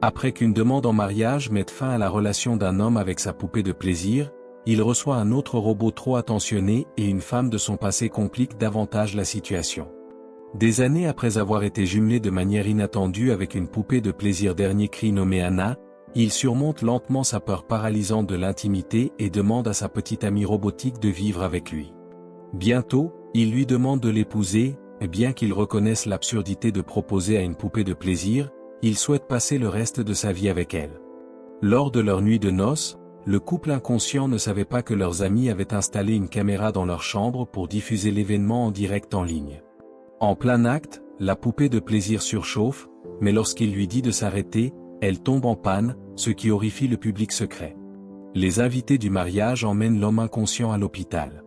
Après qu'une demande en mariage mette fin à la relation d'un homme avec sa poupée de plaisir, il reçoit un autre robot trop attentionné et une femme de son passé complique davantage la situation. Des années après avoir été jumelé de manière inattendue avec une poupée de plaisir dernier cri nommée Anna, il surmonte lentement sa peur paralysante de l'intimité et demande à sa petite amie robotique de vivre avec lui. Bientôt, il lui demande de l'épouser, et bien qu'il reconnaisse l'absurdité de proposer à une poupée de plaisir, il souhaite passer le reste de sa vie avec elle. Lors de leur nuit de noces, le couple inconscient ne savait pas que leurs amis avaient installé une caméra dans leur chambre pour diffuser l'événement en direct en ligne. En plein acte, la poupée de plaisir surchauffe, mais lorsqu'il lui dit de s'arrêter, elle tombe en panne, ce qui horrifie le public secret. Les invités du mariage emmènent l'homme inconscient à l'hôpital.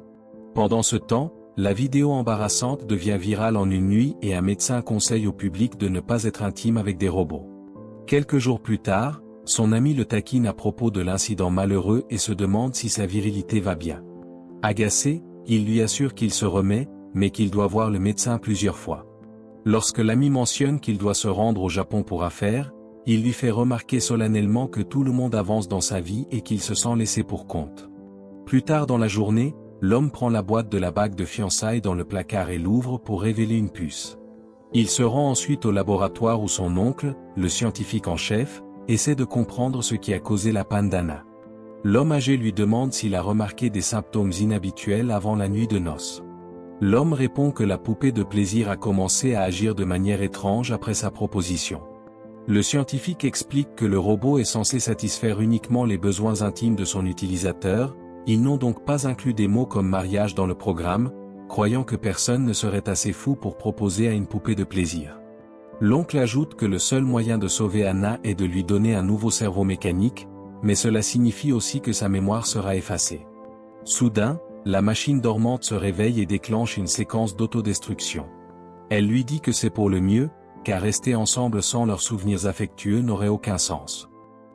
Pendant ce temps, la vidéo embarrassante devient virale en une nuit et un médecin conseille au public de ne pas être intime avec des robots. Quelques jours plus tard, son ami le taquine à propos de l'incident malheureux et se demande si sa virilité va bien. Agacé, il lui assure qu'il se remet, mais qu'il doit voir le médecin plusieurs fois. Lorsque l'ami mentionne qu'il doit se rendre au Japon pour affaires, il lui fait remarquer solennellement que tout le monde avance dans sa vie et qu'il se sent laissé pour compte. Plus tard dans la journée, l'homme prend la boîte de la bague de fiançailles dans le placard et l'ouvre pour révéler une puce. Il se rend ensuite au laboratoire où son oncle, le scientifique en chef, essaie de comprendre ce qui a causé la panne d'Anna. L'homme âgé lui demande s'il a remarqué des symptômes inhabituels avant la nuit de noces. L'homme répond que la poupée de plaisir a commencé à agir de manière étrange après sa proposition. Le scientifique explique que le robot est censé satisfaire uniquement les besoins intimes de son utilisateur, ils n'ont donc pas inclus des mots comme mariage dans le programme, croyant que personne ne serait assez fou pour proposer à une poupée de plaisir. L'oncle ajoute que le seul moyen de sauver Anna est de lui donner un nouveau cerveau mécanique, mais cela signifie aussi que sa mémoire sera effacée. Soudain, la machine dormante se réveille et déclenche une séquence d'autodestruction. Elle lui dit que c'est pour le mieux, car rester ensemble sans leurs souvenirs affectueux n'aurait aucun sens.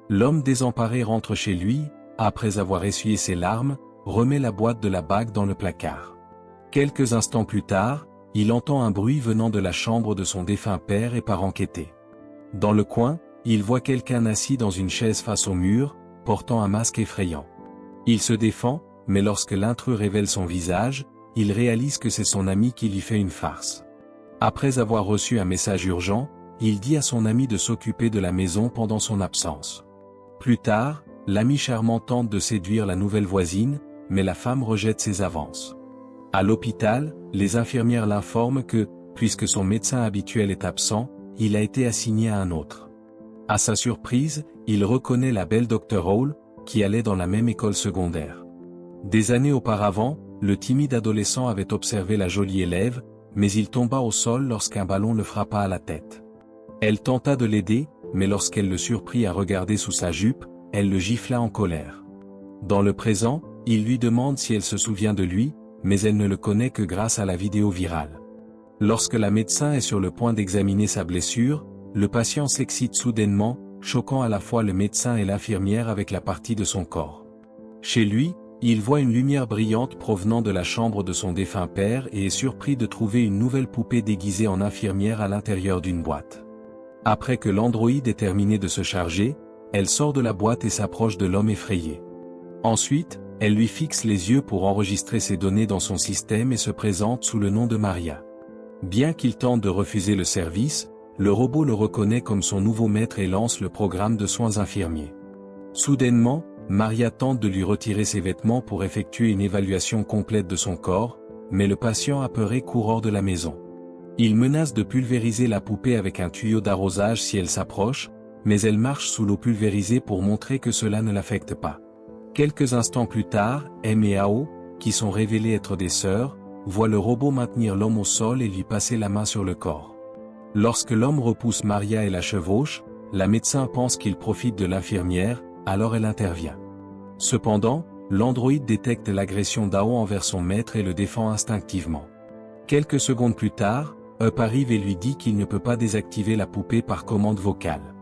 L'homme désemparé rentre chez lui, après avoir essuyé ses larmes, remet la boîte de la bague dans le placard. Quelques instants plus tard, il entend un bruit venant de la chambre de son défunt père et part enquêter. Dans le coin, il voit quelqu'un assis dans une chaise face au mur, portant un masque effrayant. Il se défend, mais lorsque l'intrus révèle son visage, il réalise que c'est son ami qui lui fait une farce. Après avoir reçu un message urgent, il dit à son ami de s'occuper de la maison pendant son absence. Plus tard, l'ami charmant tente de séduire la nouvelle voisine, mais la femme rejette ses avances. À l'hôpital, les infirmières l'informent que, puisque son médecin habituel est absent, il a été assigné à un autre. À sa surprise, il reconnaît la belle Dr. Hall, qui allait dans la même école secondaire. Des années auparavant, le timide adolescent avait observé la jolie élève, mais il tomba au sol lorsqu'un ballon le frappa à la tête. Elle tenta de l'aider, mais lorsqu'elle le surprit à regarder sous sa jupe, elle le gifla en colère. Dans le présent, il lui demande si elle se souvient de lui, mais elle ne le connaît que grâce à la vidéo virale. Lorsque la médecin est sur le point d'examiner sa blessure, le patient s'excite soudainement, choquant à la fois le médecin et l'infirmière avec la partie de son corps. Chez lui, il voit une lumière brillante provenant de la chambre de son défunt père et est surpris de trouver une nouvelle poupée déguisée en infirmière à l'intérieur d'une boîte. Après que l'androïde ait terminé de se charger, elle sort de la boîte et s'approche de l'homme effrayé. Ensuite, elle lui fixe les yeux pour enregistrer ses données dans son système et se présente sous le nom de Maria. Bien qu'il tente de refuser le service, le robot le reconnaît comme son nouveau maître et lance le programme de soins infirmiers. Soudainement, Maria tente de lui retirer ses vêtements pour effectuer une évaluation complète de son corps, mais le patient apeuré court hors de la maison. Il menace de pulvériser la poupée avec un tuyau d'arrosage si elle s'approche, mais elle marche sous l'eau pulvérisée pour montrer que cela ne l'affecte pas. Quelques instants plus tard, M et Ao, qui sont révélés être des sœurs, voient le robot maintenir l'homme au sol et lui passer la main sur le corps. Lorsque l'homme repousse Maria et la chevauche, la médecin pense qu'il profite de l'infirmière, alors elle intervient. Cependant, l'androïde détecte l'agression d'Ao envers son maître et le défend instinctivement. Quelques secondes plus tard, Up arrive et lui dit qu'il ne peut pas désactiver la poupée par commande vocale.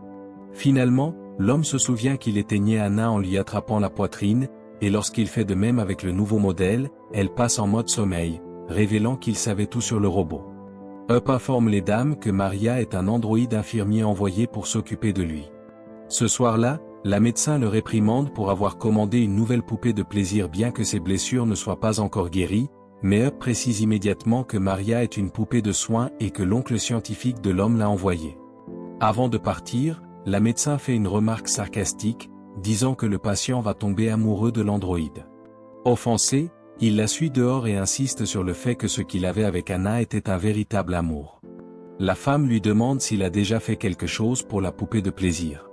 Finalement, l'homme se souvient qu'il éteignait Anna en lui attrapant la poitrine, et lorsqu'il fait de même avec le nouveau modèle, elle passe en mode sommeil, révélant qu'il savait tout sur le robot. Up informe les dames que Maria est un androïde infirmier envoyé pour s'occuper de lui. Ce soir-là, la médecin le réprimande pour avoir commandé une nouvelle poupée de plaisir bien que ses blessures ne soient pas encore guéries, mais Up précise immédiatement que Maria est une poupée de soins et que l'oncle scientifique de l'homme l'a envoyée. Avant de partir, la médecin fait une remarque sarcastique, disant que le patient va tomber amoureux de l'androïde. Offensé, il la suit dehors et insiste sur le fait que ce qu'il avait avec Anna était un véritable amour. La femme lui demande s'il a déjà fait quelque chose pour la poupée de plaisir.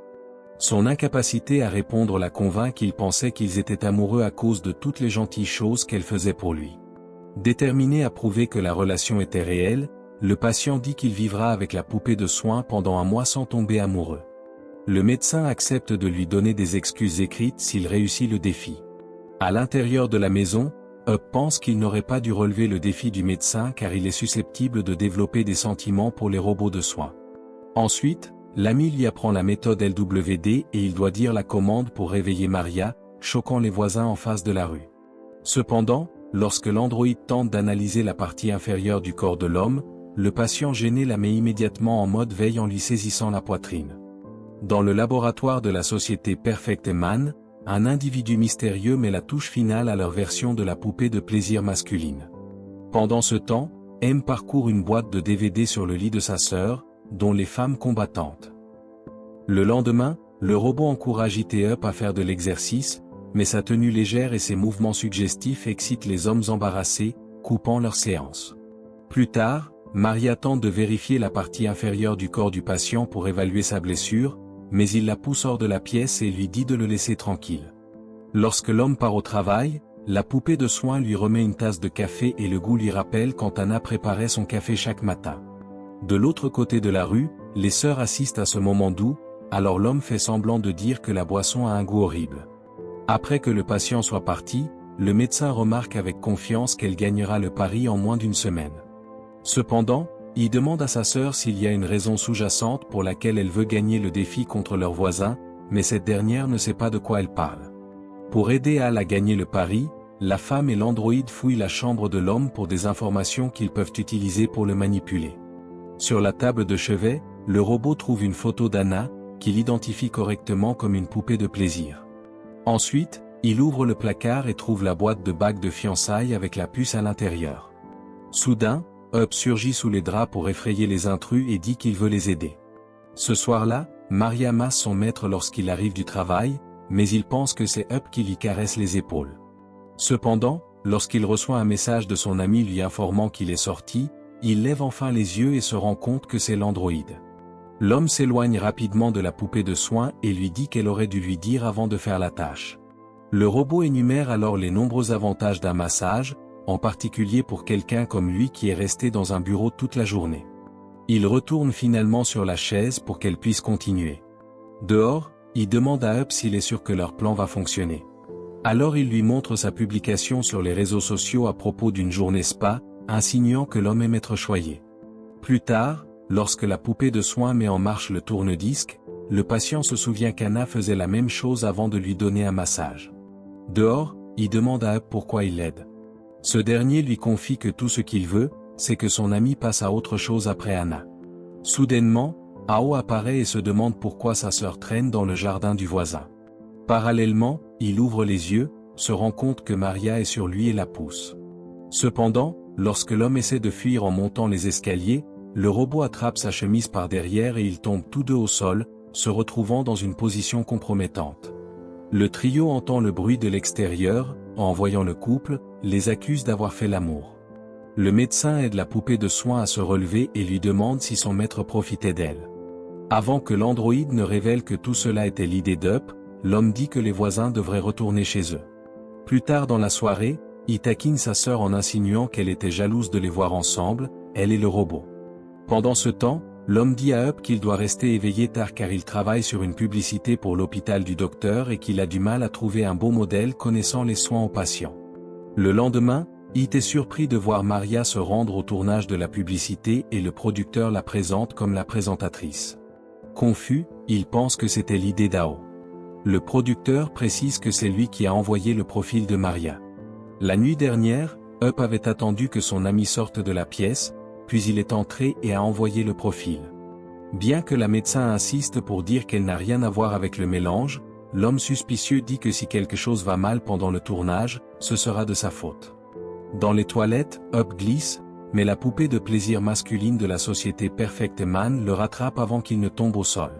Son incapacité à répondre la convainc qu'il pensait qu'ils étaient amoureux à cause de toutes les gentilles choses qu'elle faisait pour lui. Déterminé à prouver que la relation était réelle, le patient dit qu'il vivra avec la poupée de soins pendant un mois sans tomber amoureux. Le médecin accepte de lui donner des excuses écrites s'il réussit le défi. À l'intérieur de la maison, Up pense qu'il n'aurait pas dû relever le défi du médecin car il est susceptible de développer des sentiments pour les robots de soins. Ensuite, l'ami lui apprend la méthode LWD et il doit dire la commande pour réveiller Maria, choquant les voisins en face de la rue. Cependant, lorsque l'androïde tente d'analyser la partie inférieure du corps de l'homme, le patient gêné la met immédiatement en mode veille en lui saisissant la poitrine. Dans le laboratoire de la société Perfect Man, un individu mystérieux met la touche finale à leur version de la poupée de plaisir masculine. Pendant ce temps, M parcourt une boîte de DVD sur le lit de sa sœur, dont les femmes combattantes. Le lendemain, le robot encourage IT Up à faire de l'exercice, mais sa tenue légère et ses mouvements suggestifs excitent les hommes embarrassés, coupant leur séance. Plus tard, Maria tente de vérifier la partie inférieure du corps du patient pour évaluer sa blessure, mais il la pousse hors de la pièce et lui dit de le laisser tranquille. Lorsque l'homme part au travail, la poupée de soins lui remet une tasse de café et le goût lui rappelle quand Anna préparait son café chaque matin. De l'autre côté de la rue, les sœurs assistent à ce moment doux, alors l'homme fait semblant de dire que la boisson a un goût horrible. Après que le patient soit parti, le médecin remarque avec confiance qu'elle gagnera le pari en moins d'une semaine. Cependant, il demande à sa sœur s'il y a une raison sous-jacente pour laquelle elle veut gagner le défi contre leur voisin, mais cette dernière ne sait pas de quoi elle parle. Pour aider Al à gagner le pari, la femme et l'androïde fouillent la chambre de l'homme pour des informations qu'ils peuvent utiliser pour le manipuler. Sur la table de chevet, le robot trouve une photo d'Anna, qu'il identifie correctement comme une poupée de plaisir. Ensuite, il ouvre le placard et trouve la boîte de bague de fiançailles avec la puce à l'intérieur. Soudain, Up surgit sous les draps pour effrayer les intrus et dit qu'il veut les aider. Ce soir-là, Maria masse son maître lorsqu'il arrive du travail, mais il pense que c'est Up qui lui caresse les épaules. Cependant, lorsqu'il reçoit un message de son ami lui informant qu'il est sorti, il lève enfin les yeux et se rend compte que c'est l'androïde. L'homme s'éloigne rapidement de la poupée de soins et lui dit qu'elle aurait dû lui dire avant de faire la tâche. Le robot énumère alors les nombreux avantages d'un massage, en particulier pour quelqu'un comme lui qui est resté dans un bureau toute la journée. Il retourne finalement sur la chaise pour qu'elle puisse continuer. Dehors, il demande à Up s'il est sûr que leur plan va fonctionner. Alors il lui montre sa publication sur les réseaux sociaux à propos d'une journée spa, insinuant que l'homme aime être choyé. Plus tard, lorsque la poupée de soins met en marche le tourne-disque, le patient se souvient qu'Anna faisait la même chose avant de lui donner un massage. Dehors, il demande à Up pourquoi il l'aide. Ce dernier lui confie que tout ce qu'il veut, c'est que son ami passe à autre chose après Anna. Soudainement, Ao apparaît et se demande pourquoi sa sœur traîne dans le jardin du voisin. Parallèlement, il ouvre les yeux, se rend compte que Maria est sur lui et la pousse. Cependant, lorsque l'homme essaie de fuir en montant les escaliers, le robot attrape sa chemise par derrière et ils tombent tous deux au sol, se retrouvant dans une position compromettante. Le trio entend le bruit de l'extérieur, en voyant le couple, les accuse d'avoir fait l'amour. Le médecin aide la poupée de soins à se relever et lui demande si son maître profitait d'elle. Avant que l'androïde ne révèle que tout cela était l'idée d'Up, l'homme dit que les voisins devraient retourner chez eux. Plus tard dans la soirée, il taquine sa sœur en insinuant qu'elle était jalouse de les voir ensemble, elle et le robot. Pendant ce temps, l'homme dit à Up qu'il doit rester éveillé tard car il travaille sur une publicité pour l'hôpital du docteur et qu'il a du mal à trouver un beau modèle connaissant les soins aux patients. Le lendemain, il est surpris de voir Maria se rendre au tournage de la publicité et le producteur la présente comme la présentatrice. Confus, il pense que c'était l'idée d'Ao. Le producteur précise que c'est lui qui a envoyé le profil de Maria. La nuit dernière, Up avait attendu que son ami sorte de la pièce, puis il est entré et a envoyé le profil. Bien que la médecin insiste pour dire qu'elle n'a rien à voir avec le mélange, l'homme suspicieux dit que si quelque chose va mal pendant le tournage, ce sera de sa faute. Dans les toilettes, Up glisse, mais la poupée de plaisir masculine de la société Perfect Man le rattrape avant qu'il ne tombe au sol.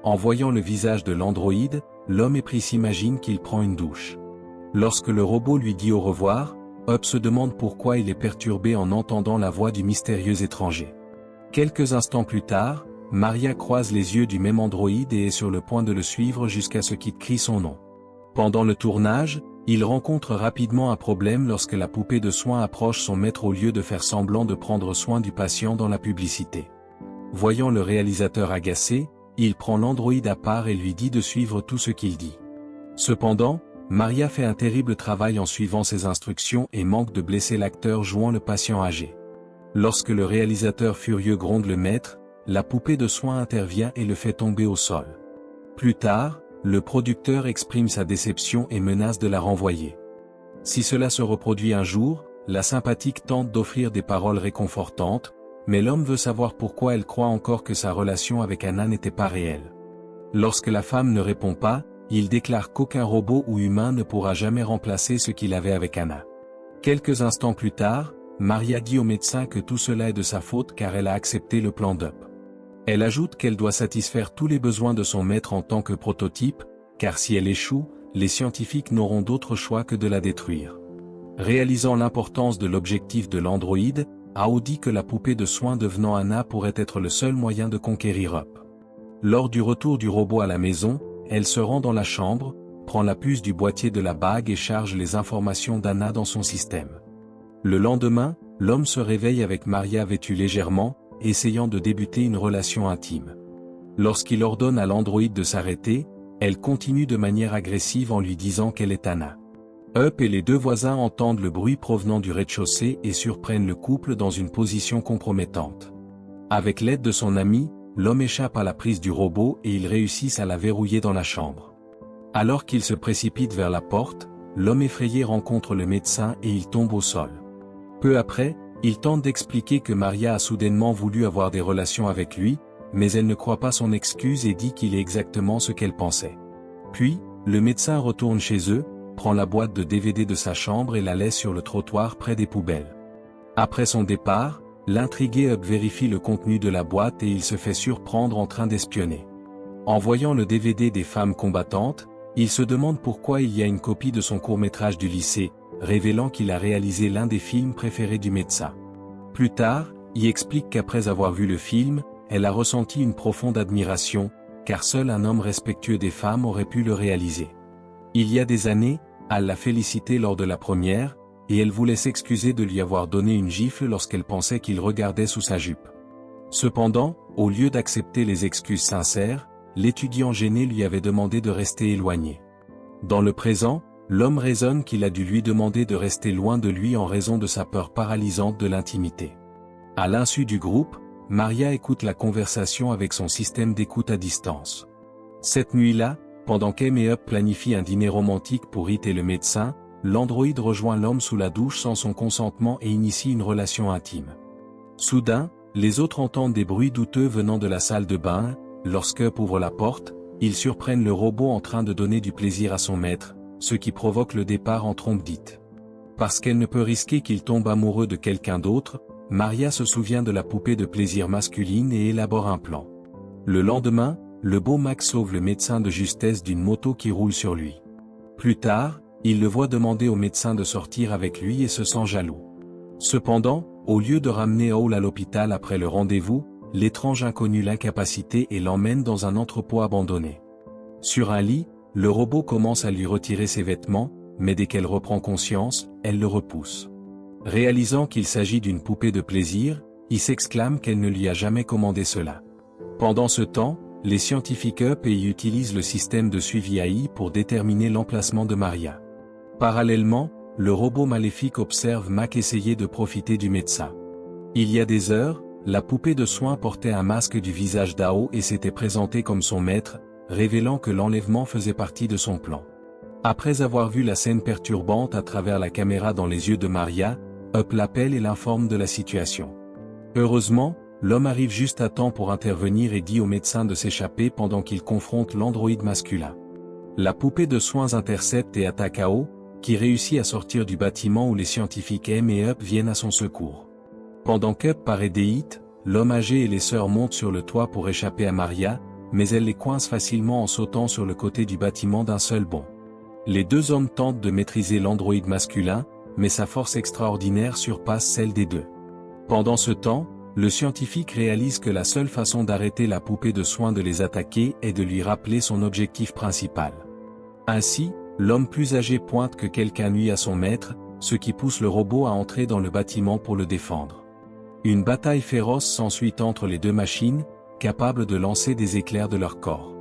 En voyant le visage de l'androïde, l'homme épris s'imagine qu'il prend une douche. Lorsque le robot lui dit au revoir, Up se demande pourquoi il est perturbé en entendant la voix du mystérieux étranger. Quelques instants plus tard, Maria croise les yeux du même androïde et est sur le point de le suivre jusqu'à ce qu'il crie son nom. Pendant le tournage, il rencontre rapidement un problème lorsque la poupée de soins approche son maître au lieu de faire semblant de prendre soin du patient dans la publicité. Voyant le réalisateur agacé, il prend l'androïde à part et lui dit de suivre tout ce qu'il dit. Cependant, Maria fait un terrible travail en suivant ses instructions et manque de blesser l'acteur jouant le patient âgé. Lorsque le réalisateur furieux gronde le maître, la poupée de soins intervient et le fait tomber au sol. Plus tard, le producteur exprime sa déception et menace de la renvoyer. Si cela se reproduit un jour, la sympathique tente d'offrir des paroles réconfortantes, mais l'homme veut savoir pourquoi elle croit encore que sa relation avec Anna n'était pas réelle. Lorsque la femme ne répond pas, il déclare qu'aucun robot ou humain ne pourra jamais remplacer ce qu'il avait avec Anna. Quelques instants plus tard, Maria dit au médecin que tout cela est de sa faute car elle a accepté le plan d'Up. Elle ajoute qu'elle doit satisfaire tous les besoins de son maître en tant que prototype, car si elle échoue, les scientifiques n'auront d'autre choix que de la détruire. Réalisant l'importance de l'objectif de l'androïde, Ao dit que la poupée de soins devenant Anna pourrait être le seul moyen de conquérir Up. Lors du retour du robot à la maison, elle se rend dans la chambre, prend la puce du boîtier de la bague et charge les informations d'Anna dans son système. Le lendemain, l'homme se réveille avec Maria vêtue légèrement, essayant de débuter une relation intime. Lorsqu'il ordonne à l'androïde de s'arrêter, elle continue de manière agressive en lui disant qu'elle est Anna. Up et les deux voisins entendent le bruit provenant du rez-de-chaussée et surprennent le couple dans une position compromettante. Avec l'aide de son ami, l'homme échappe à la prise du robot et ils réussissent à la verrouiller dans la chambre. Alors qu'il se précipite vers la porte, l'homme effrayé rencontre le médecin et il tombe au sol. Peu après, il tente d'expliquer que Maria a soudainement voulu avoir des relations avec lui, mais elle ne croit pas son excuse et dit qu'il est exactement ce qu'elle pensait. Puis, le médecin retourne chez eux, prend la boîte de DVD de sa chambre et la laisse sur le trottoir près des poubelles. Après son départ, l'intrigué Up vérifie le contenu de la boîte et il se fait surprendre en train d'espionner. En voyant le DVD des femmes combattantes, il se demande pourquoi il y a une copie de son court-métrage du lycée, révélant qu'il a réalisé l'un des films préférés du médecin. Plus tard, il explique qu'après avoir vu le film, elle a ressenti une profonde admiration, car seul un homme respectueux des femmes aurait pu le réaliser. Il y a des années, Al l'a félicité lors de la première, et elle voulait s'excuser de lui avoir donné une gifle lorsqu'elle pensait qu'il regardait sous sa jupe. Cependant, au lieu d'accepter les excuses sincères, l'étudiant gêné lui avait demandé de rester éloigné. Dans le présent, l'homme raisonne qu'il a dû lui demander de rester loin de lui en raison de sa peur paralysante de l'intimité. À l'insu du groupe, Maria écoute la conversation avec son système d'écoute à distance. Cette nuit-là, pendant qu'Em et Up planifient un dîner romantique pour It et le médecin, l'androïde rejoint l'homme sous la douche sans son consentement et initie une relation intime. Soudain, les autres entendent des bruits douteux venant de la salle de bain. Lorsque Up ouvre la porte, ils surprennent le robot en train de donner du plaisir à son maître, ce qui provoque le départ en trompe d'It. Parce qu'elle ne peut risquer qu'il tombe amoureux de quelqu'un d'autre, Maria se souvient de la poupée de plaisir masculine et élabore un plan. Le lendemain, le beau Max sauve le médecin de justesse d'une moto qui roule sur lui. Plus tard, il le voit demander au médecin de sortir avec lui et se sent jaloux. Cependant, au lieu de ramener Hall à l'hôpital après le rendez-vous, l'étrange inconnu l'incapacité et l'emmène dans un entrepôt abandonné. Sur un lit, le robot commence à lui retirer ses vêtements, mais dès qu'elle reprend conscience, elle le repousse. Réalisant qu'il s'agit d'une poupée de plaisir, il s'exclame qu'elle ne lui a jamais commandé cela. Pendant ce temps, les scientifiques Up et y utilisent le système de suivi AI pour déterminer l'emplacement de Maria. Parallèlement, le robot maléfique observe Mac essayer de profiter du médecin. Il y a des heures, la poupée de soins portait un masque du visage d'Ao et s'était présentée comme son maître, révélant que l'enlèvement faisait partie de son plan. Après avoir vu la scène perturbante à travers la caméra dans les yeux de Maria, Up l'appelle et l'informe de la situation. Heureusement, l'homme arrive juste à temps pour intervenir et dit au médecin de s'échapper pendant qu'il confronte l'androïde masculin. La poupée de soins intercepte et attaque Ao, qui réussit à sortir du bâtiment où les scientifiques M et Up viennent à son secours. Pendant qu'Up paraît déite, l'homme âgé et les sœurs montent sur le toit pour échapper à Maria, mais elle les coince facilement en sautant sur le côté du bâtiment d'un seul bond. Les deux hommes tentent de maîtriser l'androïde masculin, mais sa force extraordinaire surpasse celle des deux. Pendant ce temps, le scientifique réalise que la seule façon d'arrêter la poupée de soins de les attaquer est de lui rappeler son objectif principal. Ainsi, l'homme plus âgé pointe que quelqu'un nuit à son maître, ce qui pousse le robot à entrer dans le bâtiment pour le défendre. Une bataille féroce s'ensuit entre les deux machines, capables de lancer des éclairs de leur corps.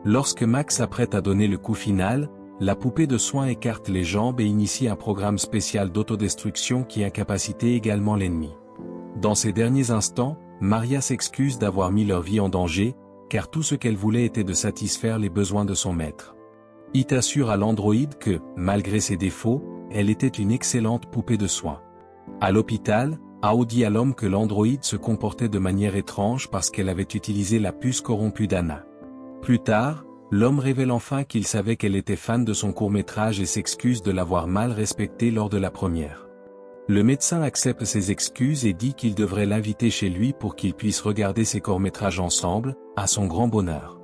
Lorsque Max s'apprête à donner le coup final, la poupée de soins écarte les jambes et initie un programme spécial d'autodestruction qui incapacite également l'ennemi. Dans ces derniers instants, Maria s'excuse d'avoir mis leur vie en danger, car tout ce qu'elle voulait était de satisfaire les besoins de son maître. It assure à l'androïde que, malgré ses défauts, elle était une excellente poupée de soins. À l'hôpital, Ao dit à l'homme que l'androïde se comportait de manière étrange parce qu'elle avait utilisé la puce corrompue d'Anna. Plus tard, l'homme révèle enfin qu'il savait qu'elle était fan de son court-métrage et s'excuse de l'avoir mal respecté lors de la première. Le médecin accepte ses excuses et dit qu'il devrait l'inviter chez lui pour qu'ils puissent regarder ses courts-métrages ensemble, à son grand bonheur.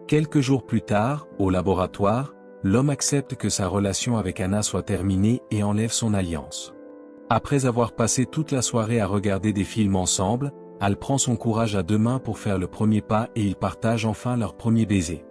Quelques jours plus tard, au laboratoire, l'homme accepte que sa relation avec Anna soit terminée et enlève son alliance. Après avoir passé toute la soirée à regarder des films ensemble, Al prend son courage à deux mains pour faire le premier pas et ils partagent enfin leur premier baiser.